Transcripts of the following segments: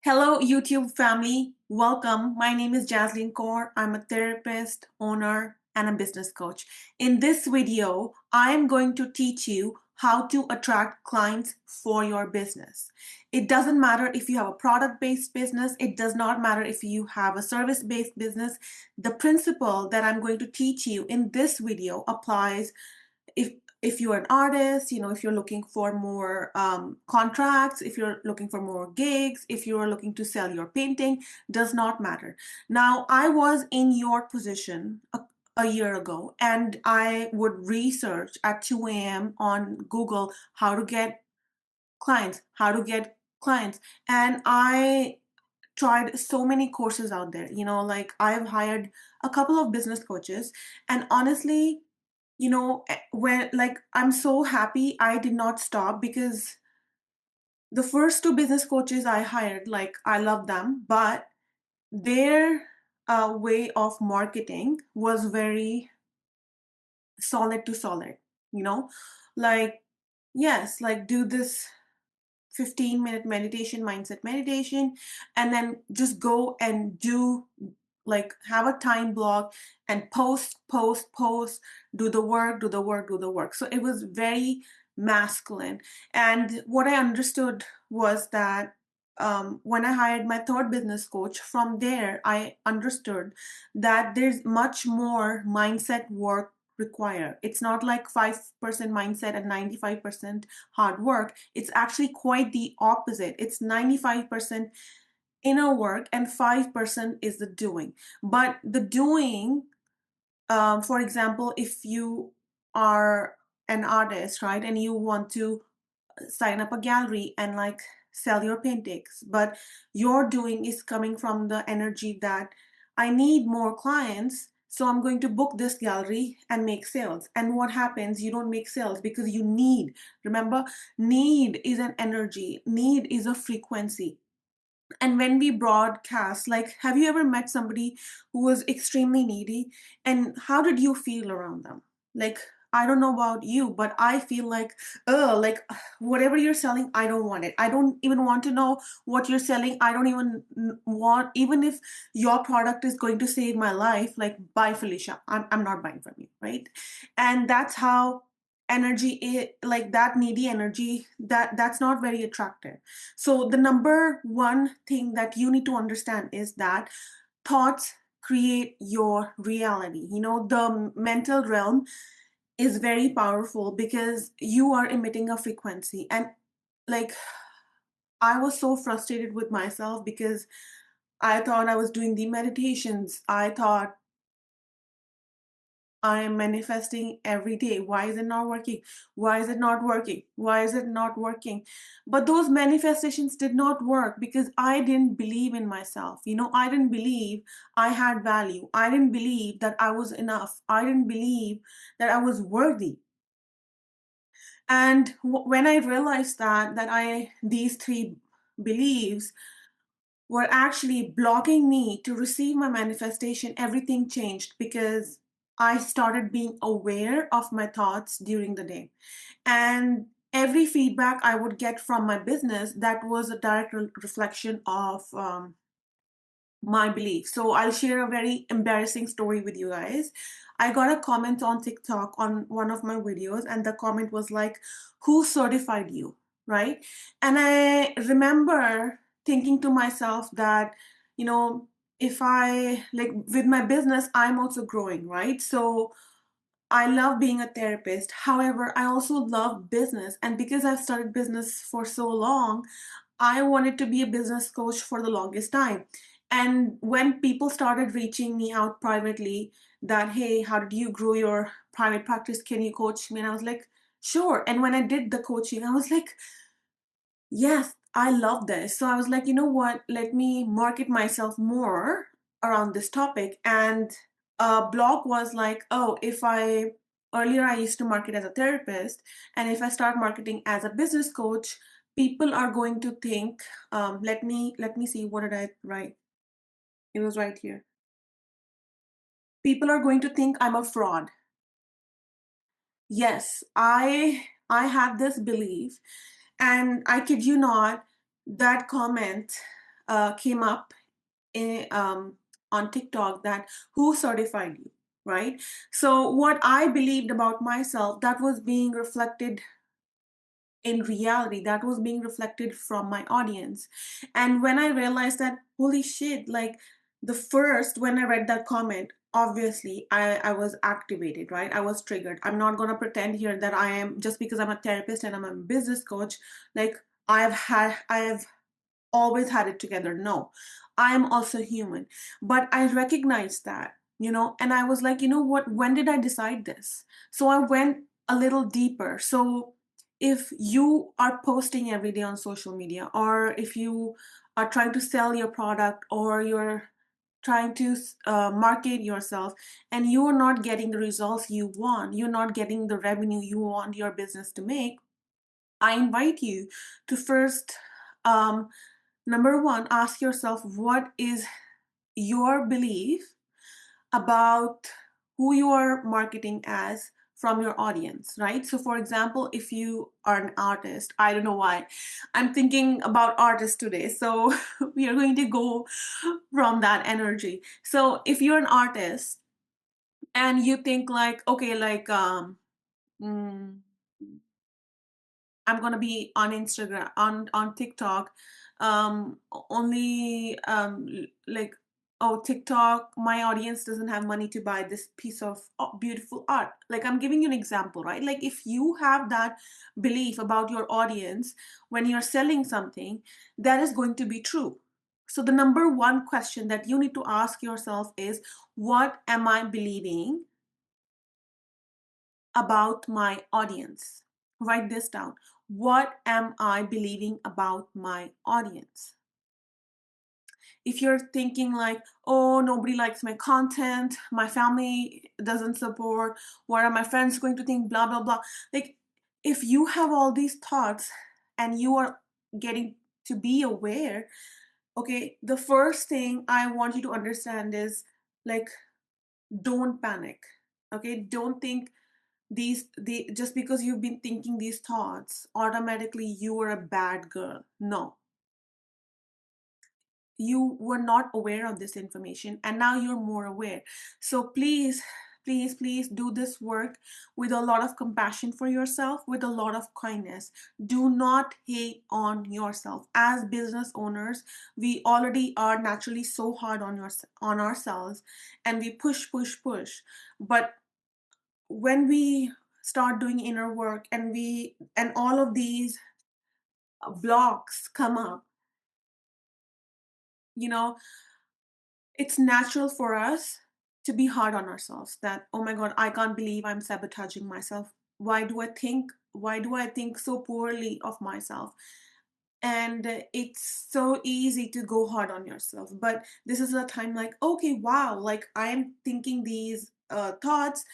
Hello, YouTube family. Welcome. My name is Jaslyn Kaur. I'm a therapist, owner, and a business coach. In this video, I am going to teach you how to attract clients for your business. It doesn't matter if you have a product-based business. It does not matter if you have a service-based business. The principle that I'm going to teach you in this video applies if if you're an artist, if you're looking for more contracts, if you're looking for more gigs, if you're looking to sell your painting, does not matter. Now, I was in your position a year ago, and I would research at 2 a.m. on Google how to get clients, and I tried so many courses out there. Like I've hired a couple of business coaches, and honestly, when like I'm so happy I did not stop because the first two business coaches I hired, like I love them, but their way of marketing was very solid to solid, you know, like, yes, like do this 15-minute meditation, mindset meditation, and then just go and do, like, have a time block and post, do the work, do the work, do the work. So it was very masculine. And what I understood was that when I hired my third business coach, from there, I understood that there's much more mindset work required. It's not like 5% mindset and 95% hard work. It's actually quite the opposite. It's 95% inner work and 5% is the doing. But the doing, for example, if you are an artist, right, and you want to sign up a gallery and like sell your paintings, but your doing is coming from the energy that I need more clients, so I'm going to book this gallery and make sales. And what happens? You don't make sales because you need. Remember, need is an energy, need is a frequency. And when we broadcast, like, have you ever met somebody who was extremely needy, and how did you feel around them? Like, I don't know about you, but I feel like, oh, like, whatever you're selling, I don't want it. I don't even want to know what you're selling. I don't even want, even if your product is going to save my life, like, bye Felicia, I'm not buying from you, right? And that's how energy is, like that needy energy, that's not very attractive. So the number one thing that you need to understand is that thoughts create your reality. The mental realm is very powerful because you are emitting a frequency. And like, I was so frustrated with myself because I thought I was doing the meditations. I thought I am manifesting every day. Why is it not working? Why is it not working? Why is it not working? But those manifestations did not work because I didn't believe in myself. I didn't believe I had value. I didn't believe that I was enough. I didn't believe that I was worthy. And when I realized that these three beliefs were actually blocking me to receive my manifestation, everything changed because I started being aware of my thoughts during the day. And every feedback I would get from my business, that was a direct reflection of my belief. So I'll share a very embarrassing story with you guys. I got a comment on TikTok on one of my videos, and the comment was like, "Who certified you?" Right? And I remember thinking to myself that, you know, if I, like, with my business, I'm also growing, right? So I love being a therapist. However, I also love business. And because I've started business for so long, I wanted to be a business coach for the longest time. And when people started reaching me out privately that, hey, how did you grow your private practice? Can you coach me? And I was like, sure. And when I did the coaching, I was like, yes, I love this. So I was like, you know what? Let me market myself more around this topic. And a blog was like, oh, earlier I used to market as a therapist, and if I start marketing as a business coach, people are going to think, let me see, what did I write? It was right here. People are going to think I'm a fraud. Yes, I had this belief, and I kid you not, that comment. came up in, on TikTok, that who certified you, right? So what I believed about myself, that was being reflected in reality, that was being reflected from my audience. And when I realized that, holy shit, like, the first, when I read that comment, obviously I was activated, right? I was triggered. I'm not going to pretend here that I am, just because I'm a therapist and I'm a business coach, like, I have always had it together. No, I am also human. But I recognized that, and I was like, you know what, when did I decide this? So I went a little deeper. So if you are posting every day on social media, or if you are trying to sell your product, or you're trying to market yourself, and you are not getting the results you want, you're not getting the revenue you want your business to make, I invite you to first, um, number one, ask yourself, what is your belief about who you are marketing as from your audience, right? So, for example, if you are an artist, I don't know why I'm thinking about artists today. So, we are going to go from that energy. So, if you're an artist and you think like, okay, like, mm, I'm gonna be on Instagram, on TikTok, only like, oh, TikTok, my audience doesn't have money to buy this piece of beautiful art. Like, I'm giving you an example, right? Like, if you have that belief about your audience when you're selling something, that is going to be true. So the number one question that you need to ask yourself is, what am I believing about my audience? Write this down. What am I believing about my audience? If you're thinking like, oh, nobody likes my content, my family doesn't support, what are my friends going to think, blah, blah, blah. Like, if you have all these thoughts and you are getting to be aware, okay, the first thing I want you to understand is, like, don't panic. Okay, don't think the just because you've been thinking these thoughts, automatically you are a bad girl. No, you were not aware of this information, and now you're more aware. So please, please, please do this work with a lot of compassion for yourself, with a lot of kindness. Do not hate on yourself. As business owners, we already are naturally so hard on ourselves, and we push, push, push. But when we start doing inner work, and all of these blocks come up, you know it's natural for us to be hard on ourselves, that, oh my god, I can't believe I'm sabotaging myself. Why do I think so poorly of myself? And it's so easy to go hard on yourself, but this is a time like, okay, wow, like, I am thinking these thoughts.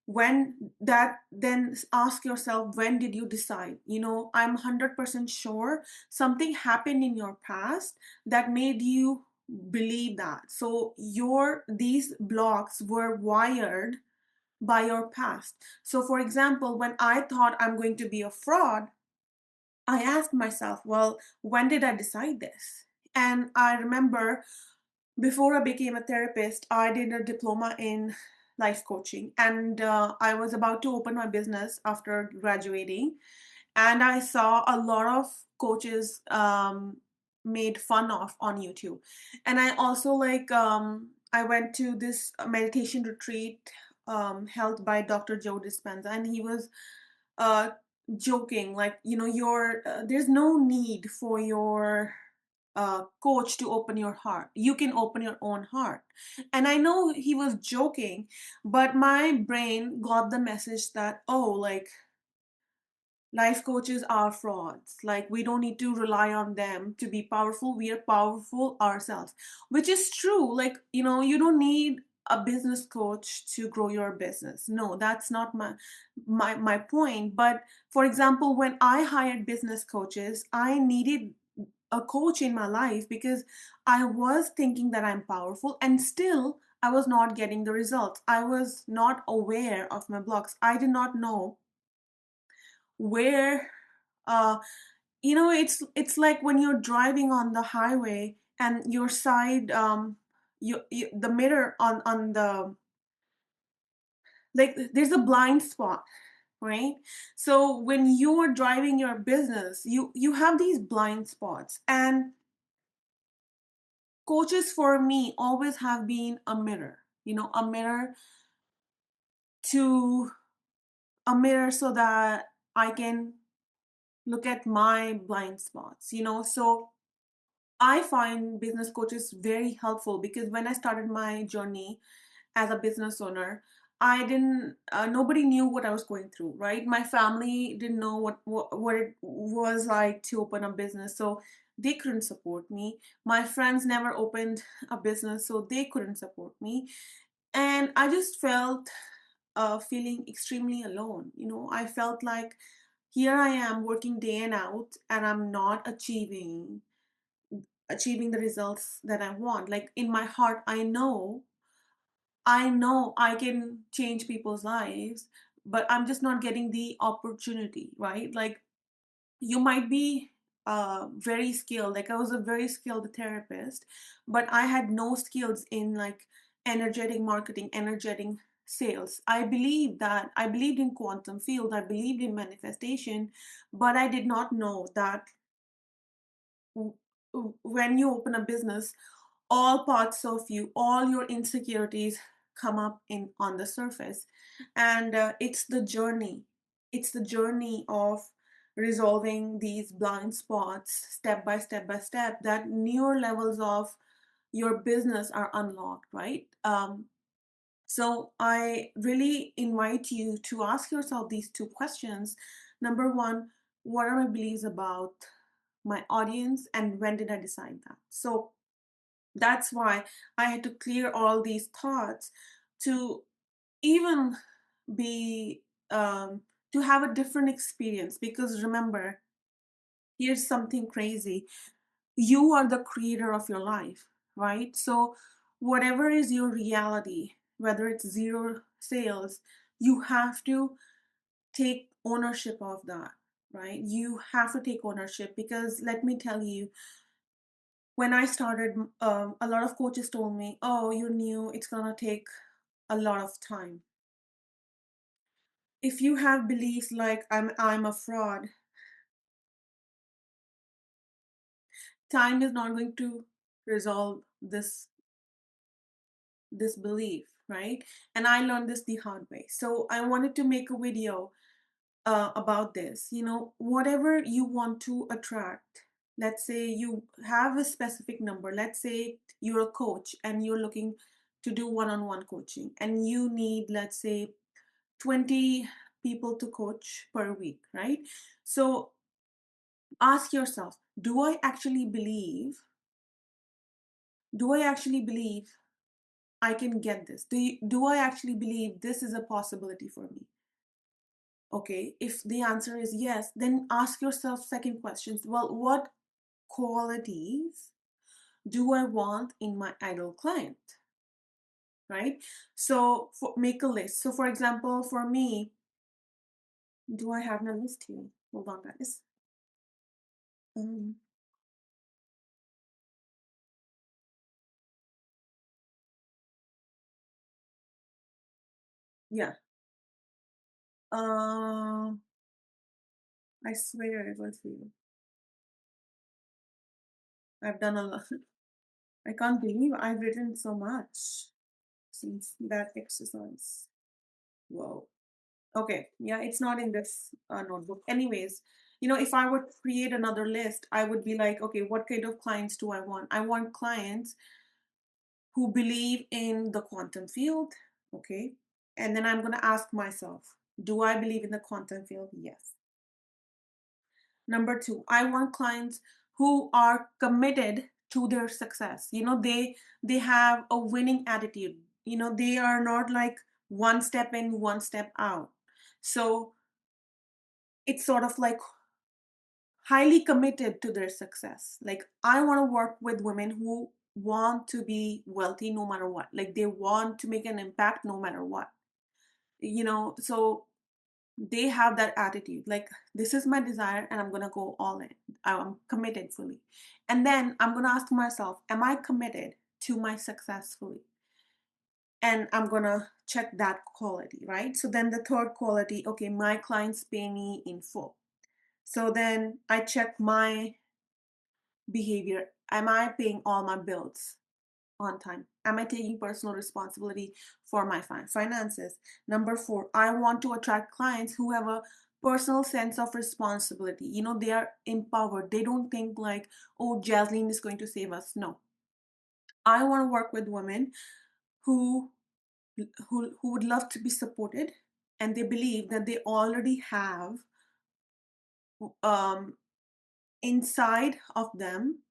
When that, then ask yourself, when did you decide? I'm 100% sure something happened in your past that made you believe that. So these blocks were wired by your past. So for example, when I thought I'm going to be a fraud, I asked myself, well, when did I decide this? And I remember, before I became a therapist, I did a diploma in life coaching, and I was about to open my business after graduating. And I saw a lot of coaches made fun of on YouTube. And I also, like, I went to this meditation retreat held by Dr. Joe Dispenza, and he was uh, joking, like, there's no need for your coach to open your heart. You can open your own heart. And I know he was joking, but my brain got the message that, oh, like, life coaches are frauds. Like, we don't need to rely on them to be powerful. We are powerful ourselves, which is true. Like, you don't need a business coach to grow your business. No, that's not my point. But for example, when I hired business coaches, I needed a coach in my life because I was thinking that I'm powerful, and still I was not getting the results. I was not aware of my blocks. I did not know where uh, It's like when you're driving on the highway and your side, the mirror on the, like, there's a blind spot, right? So when you're driving your business, you have these blind spots, and coaches for me always have been a mirror, to a mirror so that I can look at my blind spots, so I find business coaches very helpful because when I started my journey as a business owner, I didn't, nobody knew what I was going through, right? My family didn't know what it was like to open a business, so they couldn't support me. My friends never opened a business, so they couldn't support me. And I just felt, feeling extremely alone. I felt like here I am working day and out, and I'm not achieving the results that I want. Like in my heart, I know I can change people's lives, but I'm just not getting the opportunity, right? Like you might be very skilled. Like I was a very skilled therapist, but I had no skills in like energetic marketing, energetic sales. I believed in quantum field, I believed in manifestation, but I did not know that when you open a business, all parts of you, all your insecurities come up in on the surface, and it's the journey of resolving these blind spots step by step, that newer levels of your business are unlocked, right? So I really invite you to ask yourself these two questions. Number one, what are my beliefs about my audience, and when did I decide that? So that's why I had to clear all these thoughts to even be, to have a different experience. Because remember, here's something crazy: you are the creator of your life, right? So whatever is your reality, whether it's zero sales, you have to take ownership of that, right? You have to take ownership, because let me tell you, when I started, a lot of coaches told me, "Oh, you're new. It's gonna take a lot of time." If you have beliefs like I'm a fraud, time is not going to resolve this belief, right? And I learned this the hard way. So I wanted to make a video about this. Whatever you want to attract. Let's say you have a specific number. Let's say you're a coach and you're looking to do one-on-one coaching, and you need, let's say, 20 people to coach per week, right? So ask yourself, do I actually believe I can get this? Do I actually believe this is a possibility for me? Okay, if the answer is yes, then ask yourself second questions. Well, what qualities do I want in my ideal client, right? So make a list. So for example, for me, do I have a list here? Hold on, guys. Um, yeah. Um, I swear it was you. I've done a lot. I can't believe I've written so much since that exercise. Whoa. Okay. Yeah, it's not in this notebook. Anyways, if I would create another list, I would be like, okay, what kind of clients do I want? I want clients who believe in the quantum field. Okay. And then I'm going to ask myself, do I believe in the quantum field? Yes. Number two, I want clients who are committed to their success. They have a winning attitude. They are not like one step in, one step out. So it's sort of like highly committed to their success. Like I want to work with women who want to be wealthy no matter what. Like they want to make an impact no matter what. So They have that attitude like, this is my desire and I'm going to go all in. I'm committed fully. And then I'm going to ask myself, am I committed to my success fully? And I'm going to check that quality, right? So then the third quality, okay, my clients pay me in full. So then I check my behavior. Am I paying all my bills on time? Am I taking personal responsibility for my finances? Number four, I want to attract clients who have a personal sense of responsibility. They are empowered. They don't think like, oh, Jasleen is going to save us. No. I want to work with women who who would love to be supported, and they believe that they already have um inside of them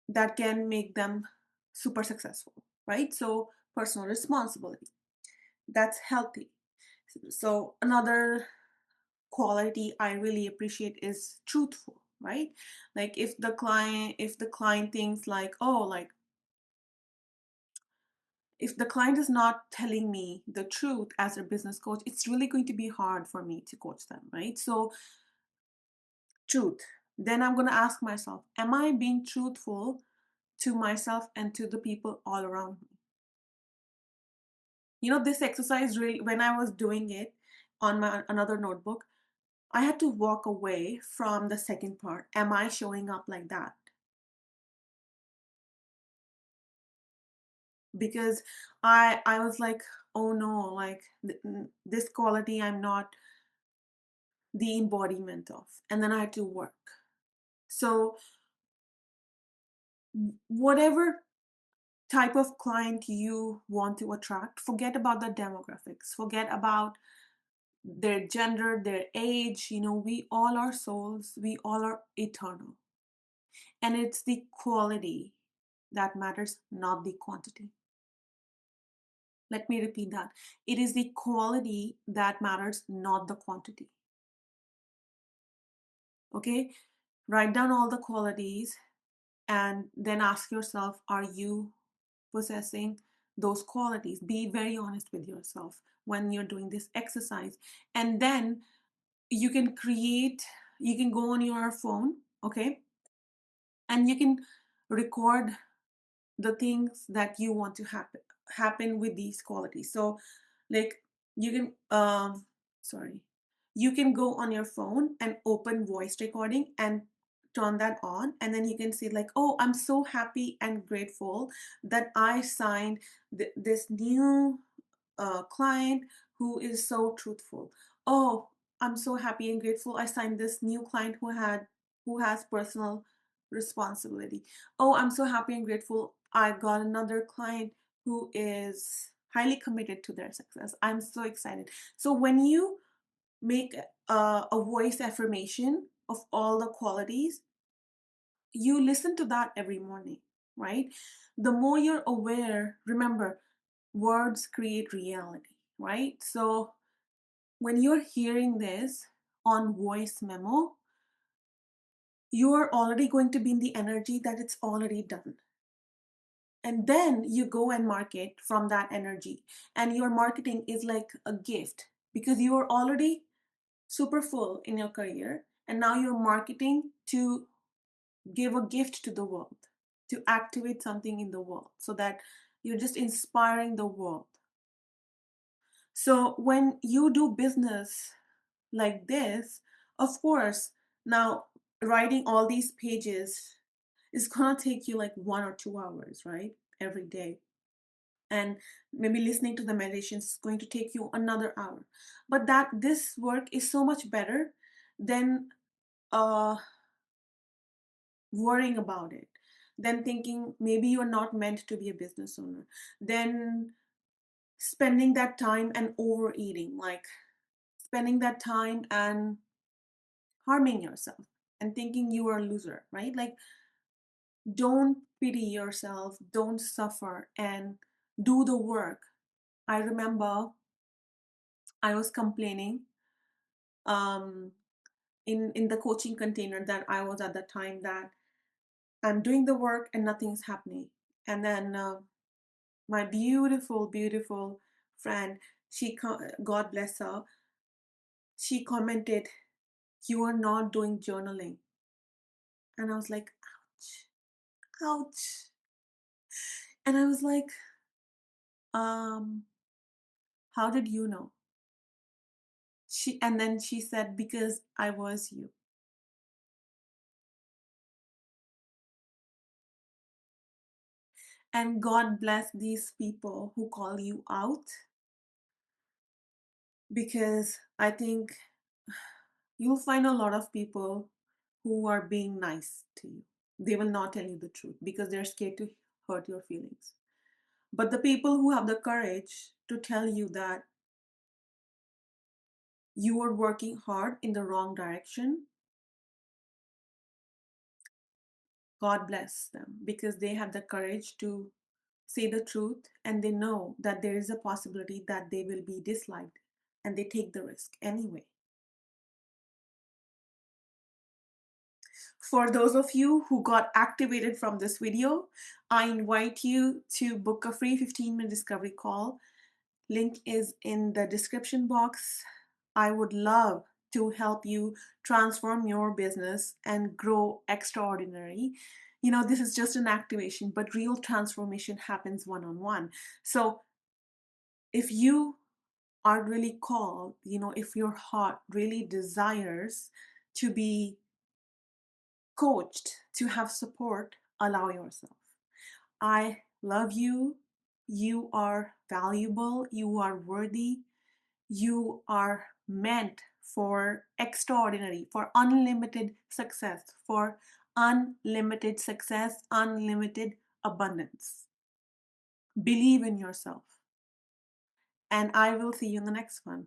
that can make them super successful, right? So personal responsibility, that's healthy. So another quality I really appreciate is truthful, right? Like if the client thinks like, oh, like if the client is not telling me the truth as a business coach, it's really going to be hard for me to coach them, right? So truth. Then I'm going to ask myself, am I being truthful to myself and to the people all around me? This exercise, really, when I was doing it on my another notebook, I had to walk away from the second part. Am I showing up like that? Because I was like, oh no, like this quality I'm not the embodiment of. And then I had to work. So whatever type of client you want to attract, forget about the demographics, forget about their gender, their age. We all are souls, we all are eternal. And it's the quality that matters, not the quantity. Let me repeat that. It is the quality that matters, not the quantity. Okay? Write down all the qualities and then ask yourself, are you possessing those qualities? Be very honest with yourself when you're doing this exercise. And then you can go on your phone, okay? And you can record the things that you want to happen with these qualities. So like you can sorry you can go on your phone and open voice recording and turn that on, and then you can see like, oh, I'm so happy and grateful that I signed this new client who is so truthful. Oh, I'm so happy and grateful I signed this new client who has personal responsibility. Oh, I'm so happy and grateful I got another client who is highly committed to their success. I'm so excited. So when you make a voice affirmation of all the qualities, you listen to that every morning, right? The more you're aware, remember, words create reality, right? So when you're hearing this on voice memo, you are already going to be in the energy that it's already done. And then you go and market from that energy. And your marketing is like a gift because you are already super full in your career. And now you're marketing to give a gift to the world, to activate something in the world so that you're just inspiring the world. So when you do business like this, of course, now writing all these pages is gonna take you like 1 or 2 hours, right? Every day. And maybe listening to the meditations is going to take you another hour. But that this work is so much better than uh worrying about it, than thinking maybe you're not meant to be a business owner, then spending that time and overeating, like spending that time and harming yourself and thinking you are a loser, right? Like, don't pity yourself, don't suffer, and do the work. I remember I was complaining um, in the coaching container that I was at the time that I'm doing the work and nothing's happening. And then my beautiful, beautiful friend, God bless her, She commented, "You are not doing journaling." And I was like, ouch, ouch. And I was like, how did you know? And then she said, because I was you. And God bless these people who call you out, because I think you'll find a lot of people who are being nice to you. They will not tell you the truth because they're scared to hurt your feelings. But the people who have the courage to tell you that you are working hard in the wrong direction, God bless them, because they have the courage to say the truth, and they know that there is a possibility that they will be disliked, and they take the risk anyway. For those of you who got activated from this video, I invite you to book a free 15-minute discovery call. Link is in the description box. I would love to help you transform your business and grow extraordinary. You know, this is just an activation, but real transformation happens one-on-one. So if you are really called, you know, if your heart really desires to be coached, to have support, allow yourself. I love you. You are valuable. You are worthy. You are meant for extraordinary, for unlimited success, for unlimited success, unlimited abundance. Believe in yourself. And I will see you in the next one.